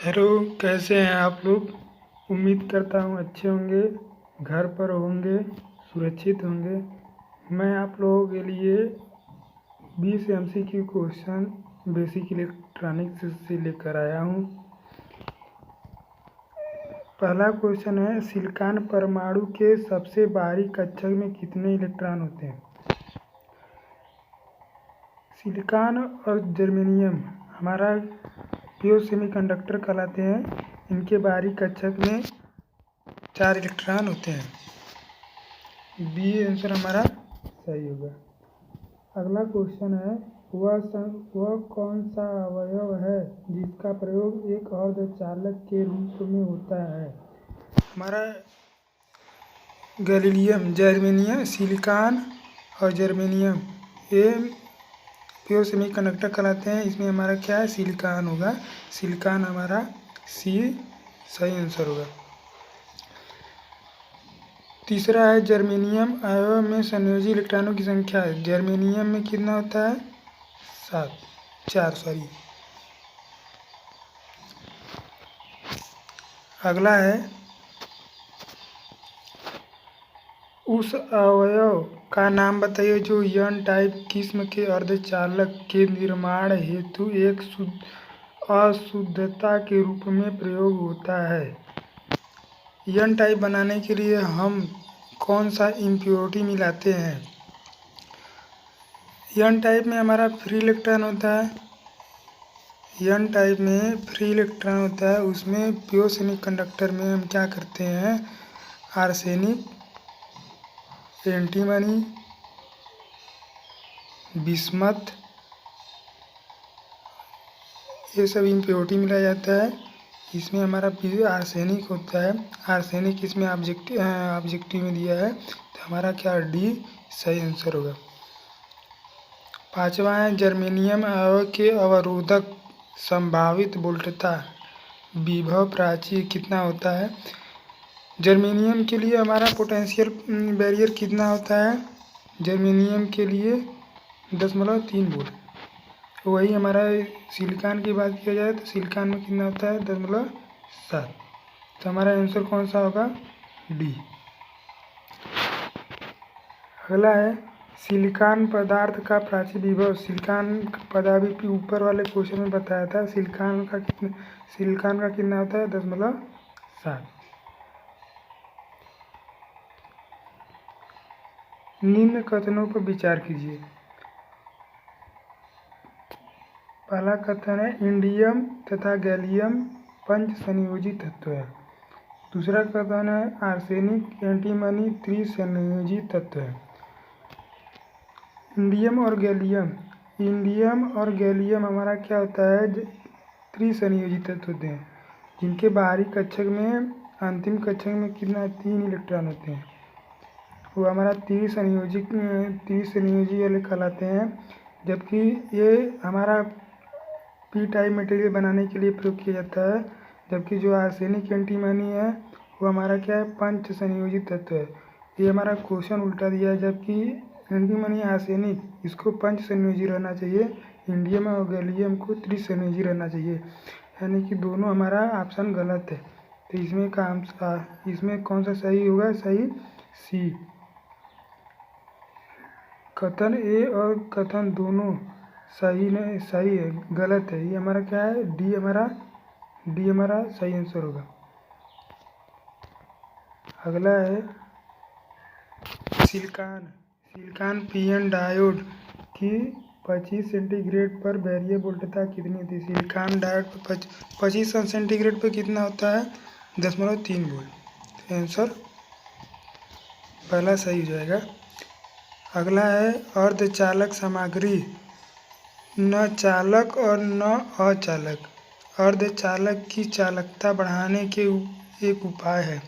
Hello, कैसे हैं आप लोग। उम्मीद करता हूँ अच्छे होंगे, घर पर होंगे, सुरक्षित होंगे। मैं आप लोगों के लिए 20 MCQ क्वेश्चन बेसिक इलेक्ट्रॉनिक्स से लेकर आया हूँ। पहला क्वेश्चन है, सिलिकॉन परमाणु के सबसे बाहरी कक्षक में कितने इलेक्ट्रॉन होते हैं। सिलिकॉन और जर्मेनियम हमारा प्योर सेमीकंडक्टर कहलाते हैं। इनके बाहरी कक्षक में 4 इलेक्ट्रॉन होते हैं। बी आंसर हमारा सही होगा। अगला क्वेश्चन है, वह कौन सा अवयव है जिसका प्रयोग एक अर्धचालक के रूप में होता है। हमारा गैलीलियम, जर्मेनियम, सिलिकॉन और जर्मेनियम ये प्योर सेमीकंडक्टर कहलाते हैं। इसमें हमारा क्या है, सिलिकॉन होगा। सिलिकॉन हमारा सी सही आंसर होगा। तीसरा है, जर्मेनियम अवयव में संयोजी इलेक्ट्रॉनों की संख्या है। जर्मेनियम में कितना होता है, 4। अगला है, उस अवयव का नाम बताइए जो एन टाइप किस्म के अर्धचालक के निर्माण हेतु एक अशुद्धता के रूप में प्रयोग होता है। एन टाइप बनाने के लिए हम कौन सा इम्प्योरिटी मिलाते हैं। एन टाइप में हमारा फ्री इलेक्ट्रॉन होता है। एन टाइप में फ्री इलेक्ट्रॉन होता है। उसमें प्योर सेमीकंडक्टर में हम क्या करते हैं, आर्सेनिक, एंटीमनी, बिस्मथ, ये सब इम्प्योरिटी मिलाया जाता है। इसमें हमारा आर्सेनिक होता है। आर्सेनिक इसमें ऑब्जेक्टिव में दिया है, तो हमारा क्या डी सही आंसर होगा। 5वां है, जर्मेनियम अवयव के अवरोधक संभावित वोल्टता विभव प्राचीर कितना होता है। जर्मेनियम के लिए हमारा पोटेंशियल बैरियर कितना होता है, जर्मेनियम के लिए 10.3 वोल्ट। वही हमारा सिलिकॉन की बात किया जाए तो सिलिकॉन में कितना होता है, 10.7। तो हमारा आंसर कौन सा होगा, डी। अगला है, सिलिकॉन पदार्थ का प्राचीर विभव। सिलिकॉन पदार्थ ऊपर वाले क्वेश्चन में बताया था। सिलिकॉन का कितना होता है, 10.7। निम्न कथनों पर विचार कीजिए। पहला कथन है, इंडियम तथा गैलियम पंच संयोजी तत्व है। दूसरा कथन है, आर्सेनिक, एंटीमनी त्रिसंयोजी तत्व है। इंडियम और गैलियम हमारा क्या होता है, त्रिसंयोजी तत्व होते हैं, जिनके बाहरी कक्षक में अंतिम कक्षक में कितना 3 इलेक्ट्रॉन होते हैं। वो हमारा त्रिसंयोजी वाले कहलाते हैं। जबकि ये हमारा पी टाइप मटेरियल बनाने के लिए प्रयोग किया जाता है। जबकि जो आर्सेनिक, एंटीमनी है वो हमारा क्या है, पंच संयोजी तत्व है। ये हमारा क्वेश्चन उल्टा दिया है। जबकि एंटीमनी, आर्सेनिक इसको पंच संयोजी रहना चाहिए, इंडियम और गैलियम को त्रिसंयोजी रहना चाहिए। यानी कि दोनों हमारा ऑप्शन गलत है। तो इसमें कौन सा सही होगा, सही सी। कथन ए और कथन दोनों सही है, गलत है। ये हमारा क्या है, डी हमारा सही आंसर होगा। अगला है, सिलिकॉन पीएन डायोड की 25 सेंटीग्रेड पर बाह्य वोल्टता कितनी होती है। सिलिकॉन डायोड पर 25 सेंटीग्रेड पर कितना होता है, 10.3 वोल्ट। आंसर पहला सही हो जाएगा। अगला है, अर्धचालक सामग्री न चालक और न अचालक। अर्धचालक की चालकता बढ़ाने के एक उपाय है।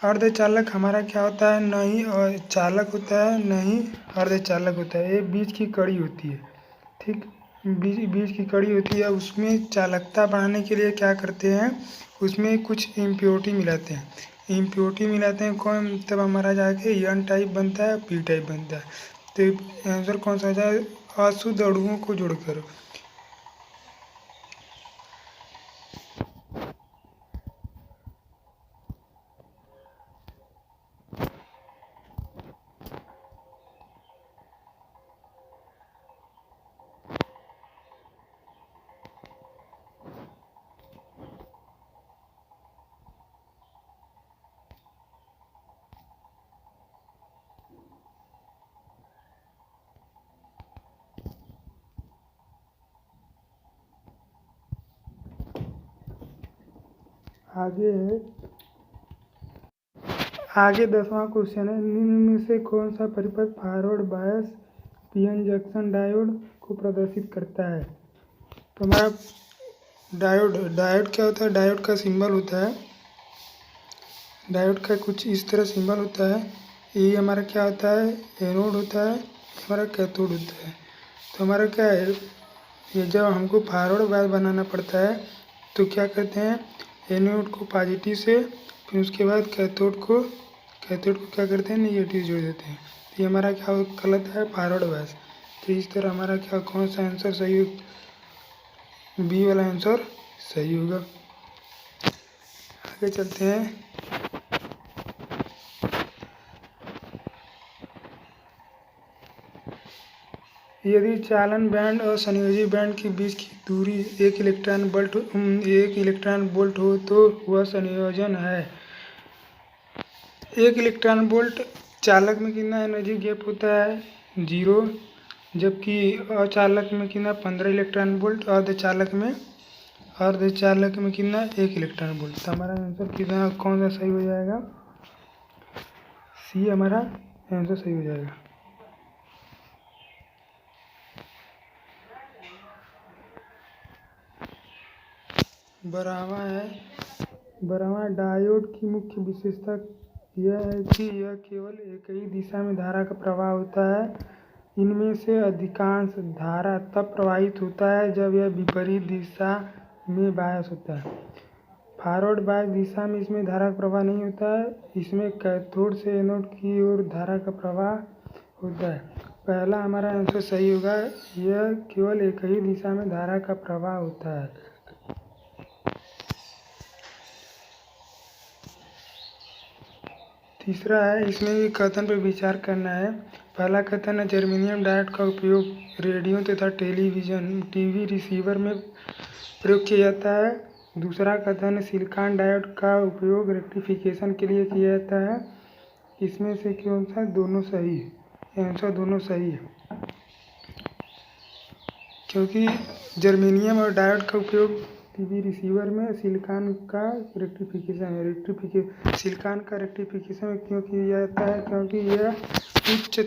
अर्धचालक हमारा क्या होता है, न ही चालक होता है न ही अर्धचालक होता है। ये बीच की कड़ी होती है, ठीक, बीच की कड़ी होती है। उसमें चालकता बढ़ाने के लिए क्या करते हैं, उसमें कुछ इम्प्योरिटी मिलाते हैं। कौन, तब हमारा जाके एन टाइप बनता है, पी टाइप बनता है। तो आंसर कौन सा हो जाए, अशुद्ध अणुओं को जोड़कर। आगे है, आगे 10वां क्वेश्चन है, निम्न में से कौन सा परिपथ forward bias PN junction diode को प्रदर्शित करता है। तो हमारा डायोड क्या होता है, डायोड का सिंबल होता है, डायोड का कुछ इस तरह सिंबल होता है। ये हमारा क्या होता है, एनोड होता है, हमारा कैथोड होता है। तो हमारा क्या है, ये जब हमको फॉरवर्ड बायस बनाना पड़ता है तो क्या करते हैं, एनोड को पॉजिटिव से, फिर उसके बाद कैथोड को क्या करते हैं, नेगेटिव जोड़ देते हैं। तो ये हमारा क्या गलत है, फॉरवर्ड बायस। तो इस तरह हमारा क्या, कौन सा आंसर सही होगा, बी वाला आंसर सही होगा। आगे चलते हैं। यदि चालन बैंड और संयोजी बैंड के बीच की दूरी 1 इलेक्ट्रॉन वोल्ट हो तो वह संयोजन है। 1 इलेक्ट्रॉन वोल्ट चालक में कितना एनर्जी गैप होता है, 0, जबकि अचालक में कितना 15 इलेक्ट्रॉन वोल्ट, अर्धचालक में कितना 1 इलेक्ट्रॉन वोल्ट। तो हमारा आंसर कितना, कौन सा सही हो जाएगा, सी हमारा आंसर सही हो जाएगा। बारहवां है, बारहवां, डायोड की मुख्य विशेषता यह है कि यह केवल एक ही दिशा में धारा का प्रवाह होता है। इनमें से अधिकांश धारा तब प्रवाहित होता है जब यह विपरीत दिशा में बायस होता है। फॉरवर्ड बायस दिशा में इसमें धारा का प्रवाह नहीं होता है। इसमें कैथोड से एनोड की ओर धारा का प्रवाह होता है। पहला हमारा आंसर सही होगा, यह केवल एक ही दिशा में धारा का प्रवाह होता है। तीसरा है, इसमें भी कथन पर विचार करना है। पहला कथन है, जर्मेनियम डायोड का उपयोग रेडियो तथा टीवी रिसीवर में प्रयोग किया जाता है। दूसरा कथन है, सिलिकॉन डायोड का उपयोग रेक्टिफिकेशन के लिए किया जाता है। इसमें से कौन सा, दोनों सही है, आंसर दोनों सही है, क्योंकि जर्मेनियम और डायोड का उपयोग टीवी रिसीवर में सिलिकॉन का रेक्टिफिकेशन है। सिलिकॉन का रेक्टिफिकेशन क्यों किया जाता है, क्योंकि यह उच्च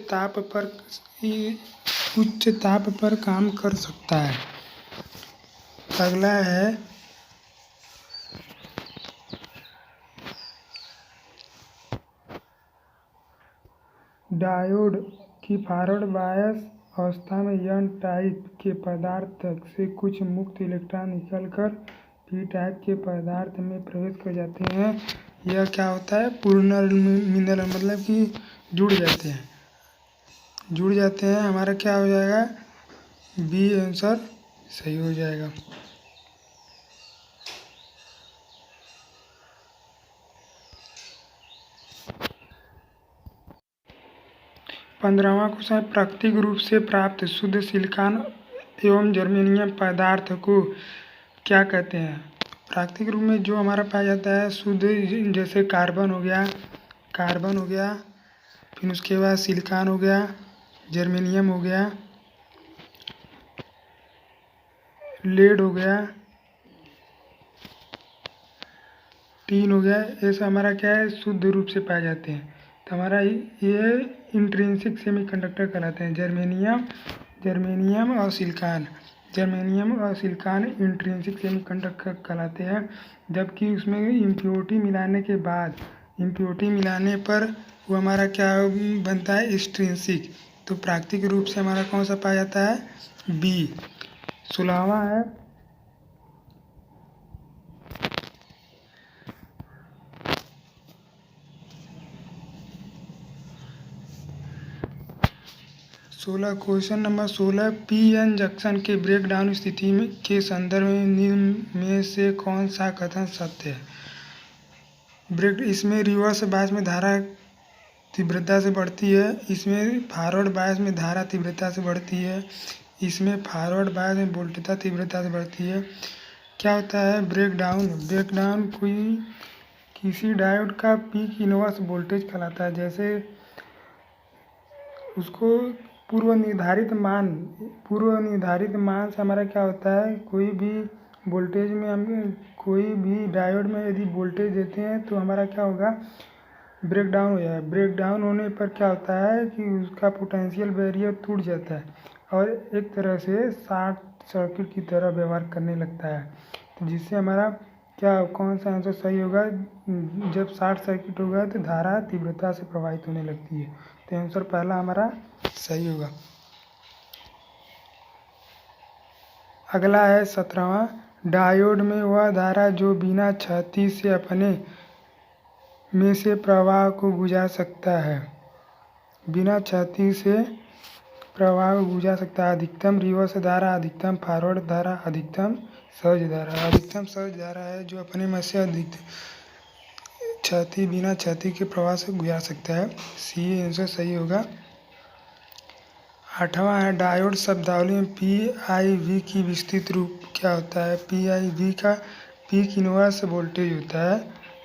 ताप पर काम कर सकता है। अगला है, डायोड की फॉरवर्ड बायस अवस्था में एन टाइप के पदार्थ से कुछ मुक्त इलेक्ट्रॉन निकलकर पी टाइप के पदार्थ में प्रवेश कर जाते हैं। यह क्या होता है, पुनर्मिलन, मतलब कि जुड़ जाते हैं। हमारा क्या हो जाएगा, बी आंसर सही हो जाएगा। पंद्रहवां क्वेश्चन, प्राकृतिक रूप से प्राप्त शुद्ध सिलिकॉन एवं जर्मेनियम पदार्थ को क्या कहते हैं। प्राकृतिक रूप में जो हमारा पाया जाता है शुद्ध, जैसे कार्बन हो गया, फिर उसके बाद सिलिकॉन हो गया, जर्मेनियम हो गया, लेड हो गया, टीन हो गया, ये सब हमारा क्या है, शुद्ध रूप से पाए जाते हैं। तो हमारा ये इंट्रिंसिक सेमीकंडक्टर कहलाते हैं, जर्मेनियम और सिलिकॉन इंट्रिंसिक सेमीकंडक्टर कहलाते हैं। जबकि उसमें इम्प्योरिटी मिलाने पर वो हमारा क्या बनता है, एक्सट्रिंसिक। तो प्राकृतिक रूप से हमारा कौन सा पाया जाता है, बी। 16वां है, 16 क्वेश्चन नंबर 16, पीएन जंक्शन के ब्रेकडाउन स्थिति के संदर्भ में निम्न में से कौन सा कथन सत्य है। इसमें रिवर्स बायस में धारा तीव्रता से बढ़ती है, इसमें फॉरवर्ड बायस में धारा तीव्रता से बढ़ती है, इसमें फॉरवर्ड बायस में वोल्टेज तीव्रता से बढ़ती है। क्या होता है, ब्रेकडाउन किसी डायोड का पीक इनवर्स वोल्टेज कहलाता है। जैसे उसको पूर्व निर्धारित मान से हमारा क्या होता है, कोई भी वोल्टेज में हम कोई भी डायोड में यदि वोल्टेज देते हैं तो हमारा क्या होगा, ब्रेक डाउन हो जाएगा। ब्रेक डाउन होने पर क्या होता है कि उसका पोटेंशियल बैरियर टूट जाता है और एक तरह से शॉर्ट सर्किट की तरह व्यवहार करने लगता है। तो जिससे हमारा क्या, कौन सा आंसर सही होगा, जब शॉर्ट सर्किट होगा तो धारा तीव्रता से प्रवाहित होने लगती है। तो आंसर पहला हमारा सही होगा। अगला है 17वां, डायोड में वह धारा जो बिना क्षति से अपने में से प्रवाह को बुझा सकता है। बिना क्षति से प्रवाह को बुझा सकता है। अधिकतम रिवर्स धारा, अधिकतम फॉरवर्ड धारा, अधिकतम सहज धारा। अधिकतम सहज धारा है जो अपने में से बिना क्षति के प्रवाह से गुजार सकता है। सी आंसर सही होगा। 8वां है, डायोड शब्दावली में PIV की विस्तृत रूप क्या होता है। PIV का पीक इनवर्स वोल्टेज होता है।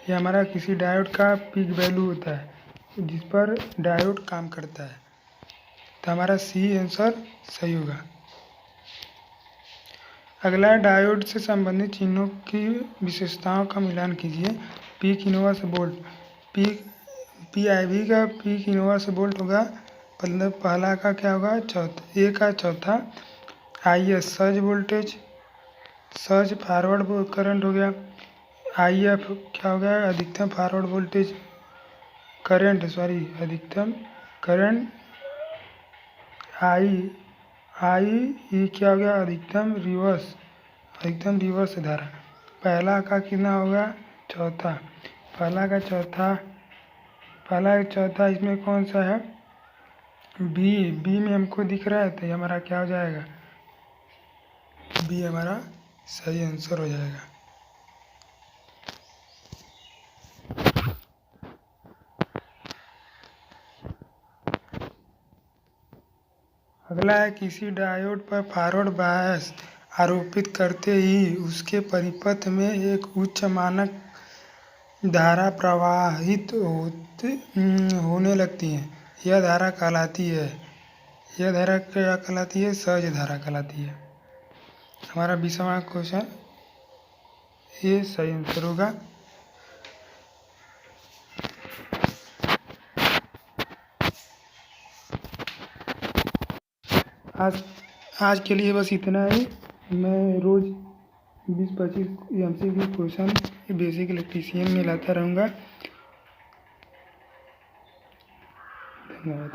ये हमारा किसी डायोड का पीक वैल्यू होता है जिस पर डायोड काम करता है। तो हमारा सी आंसर सही होगा। अगला डायोड से संबंधित चिन्हों की विशेषताओं का मिलान कीजिए। पीक इनवर्स वोल्ट, PIV का पीक इनवर्स वोल्ट होगा, मतलब पहला का क्या होगा, ए का चौथा। IS surge voltage, surge forward current हो गया। IF क्या हो गया, अधिकतम फॉरवर्ड वोल्टेज करंट, अधिकतम करंट। आई क्या हो गया, अधिकतम रिवर्स धारा। पहला का कितना होगा, चौथा। पहला का चौथा इसमें कौन सा है, बी में हमको दिख रहा है, तो ये हमारा क्या हो जाएगा, बी हमारा सही आंसर हो जाएगा। अगला है, किसी डायोड पर फॉरवर्ड बायस आरोपित करते ही उसके परिपथ में एक उच्च मानक धारा प्रवाहित होने लगती है। यह धारा कहलाती है, सहज धारा कहलाती है। हमारा 20वां क्वेश्चन ये सही आंसर होगा। आज के लिए बस इतना ही। मैं रोज़ 20-25 MCQ क्वेश्चन बेसिक इलेक्ट्रीशियन में लाता रहूँगा। धन्यवाद।